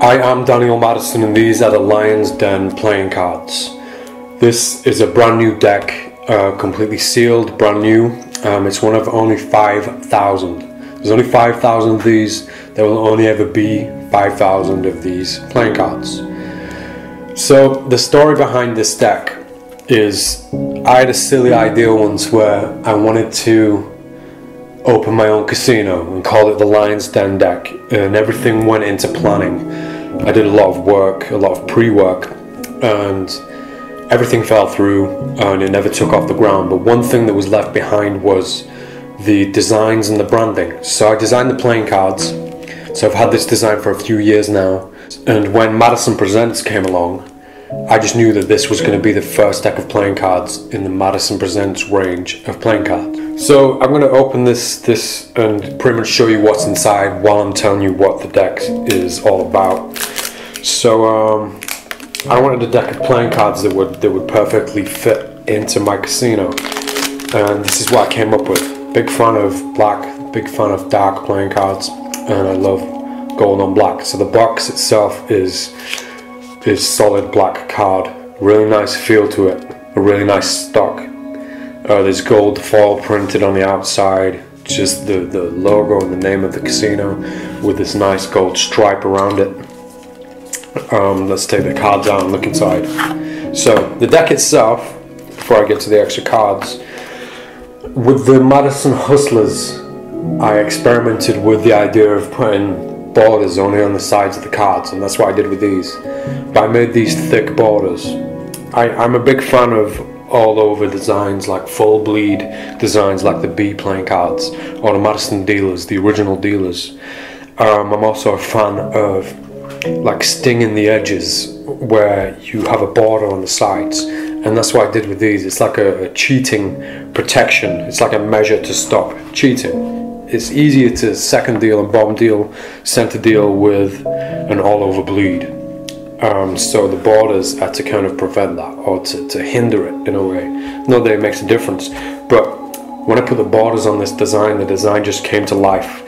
I am Daniel Madison and these are the Lion's Den playing cards. This is a brand new deck, completely sealed, brand new. It's one of only 5,000. There's only 5,000 of these. There will only ever be 5,000 of these playing cards. So the story behind this deck is I had a silly idea once where I wanted to open my own casino and call it the Lion's Den deck, and everything went into planning. I did a lot of work, a lot of pre-work, and everything fell through and it never took off the ground. But one thing that was left behind was the designs and the branding. So I designed the playing cards. So I've had this design for a few years now, and when Madison Presents came along, I just knew that this was going to be the first deck of playing cards in the Madison Presents range of playing cards. So I'm going to open this and pretty much show you what's inside while I'm telling you what the deck is all about. So I wanted a deck of playing cards that would perfectly fit into my casino, and this is what I came up with. Big fan of black, big fan of dark playing cards, and I love gold on black. So the box itself is solid black card, really nice feel to it, a really nice stock. There's gold foil printed on the outside, just the logo and the name of the casino with this nice gold stripe around it. Let's take the cards out and look inside. So the deck itself, before I get to the extra cards, with the Madison Hustlers, I experimented with the idea of putting borders only on the sides of the cards, and that's what I did with these. But I made these thick borders. I'm a big fan of all over designs, like full bleed designs like the B playing cards or the Madison dealers, the original dealers. I'm also a fan of like stinging the edges where you have a border on the sides, and that's what I did with these. It's like a cheating protection. It's like a measure to stop cheating. It's easier to second deal and bottom deal, center deal with an all over bleed. So the borders are to kind of prevent that, or to hinder it in a way. Not that it makes a difference, but when I put the borders on this design, the design just came to life.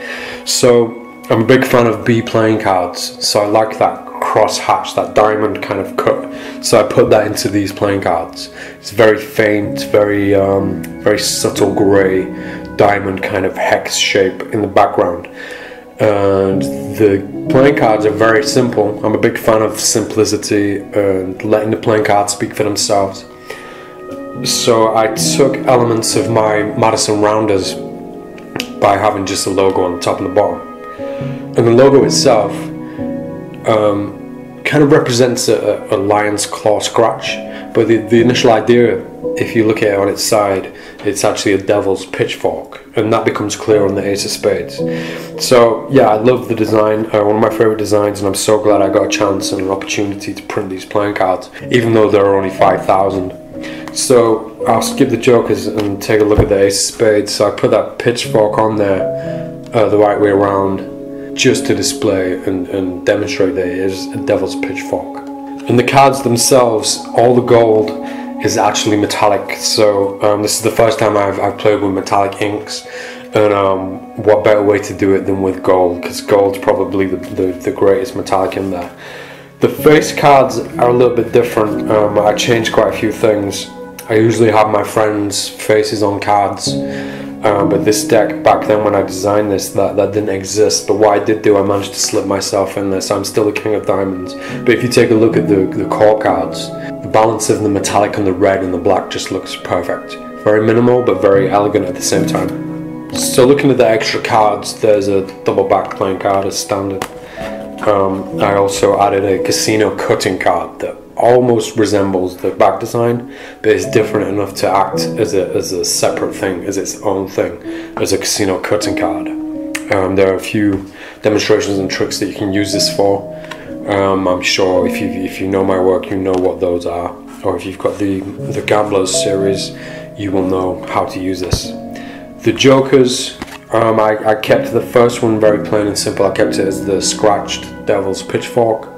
So I'm a big fan of B playing cards, so I like that cross hatch, that diamond kind of cut. So I put that into these playing cards. It's very faint, very subtle grey diamond kind of hex shape in the background. And the playing cards are very simple. I'm a big fan of simplicity and letting the playing cards speak for themselves. So I took elements of my Madison Rounders by having just a logo on the top and the bottom. And the logo itself kind of represents a lion's claw scratch, but the initial idea, if you look at it on its side, it's actually a devil's pitchfork, and that becomes clear on the Ace of Spades. So yeah, I love the design, one of my favourite designs, and I'm so glad I got a chance and an opportunity to print these playing cards, even though there are only 5,000. So I'll skip the jokers and take a look at the Ace of Spades. So I put that pitchfork on there the right way around, just to display and demonstrate that it is a devil's pitchfork. And the cards themselves, all the gold is actually metallic. So this is the first time I've played with metallic inks, and what better way to do it than with gold, because gold's probably the greatest metallic in there. The face cards are a little bit different. I changed quite a few things. I usually have my friends' faces on cards, but this deck, back then when I designed this, that didn't exist. But what I did do, I managed to slip myself in this. I'm still the king of diamonds. But if you take a look at the core cards, the balance of the metallic and the red and the black just looks perfect. Very minimal, but very elegant at the same time. So looking at the extra cards, there's a double back playing card as standard. I also added a casino cutting card that almost resembles the back design, but it's different enough to act as a separate thing, as its own thing, as a casino cutting card. There are a few demonstrations and tricks that you can use this for. I'm sure if you know my work, you know what those are, or if you've got the Gamblers series, you will know how to use this. The jokers, I kept the first one very plain and simple. I kept it as the scratched devil's pitchfork,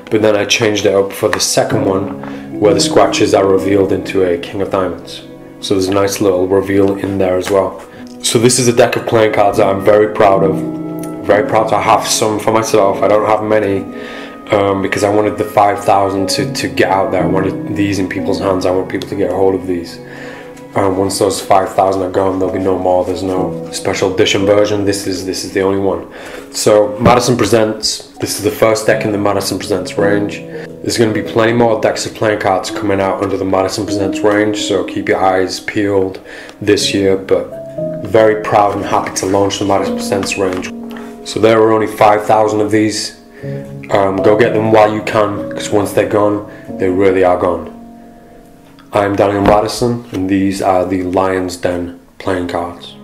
but then I changed it up for the second one, where the scratches are revealed into a king of diamonds. So there's a nice little reveal in there as well. So this is a deck of playing cards that I'm very proud of, very proud to have some for myself. I don't have many because I wanted the 5,000 to get out there. I wanted these in people's hands. I want people to get a hold of these. Once those 5,000 are gone, there'll be no more. There's no special edition version. This is the only one. So Madison Presents. This is the first deck in the Madison Presents range. There's going to be plenty more decks of playing cards coming out under the Madison Presents range, so keep your eyes peeled this year. But very proud and happy to launch the Madison Presents range. So there are only 5,000 of these. Go get them while you can, because once they're gone, they really are gone. I'm Daniel Madison, and these are the Lion's Den playing cards.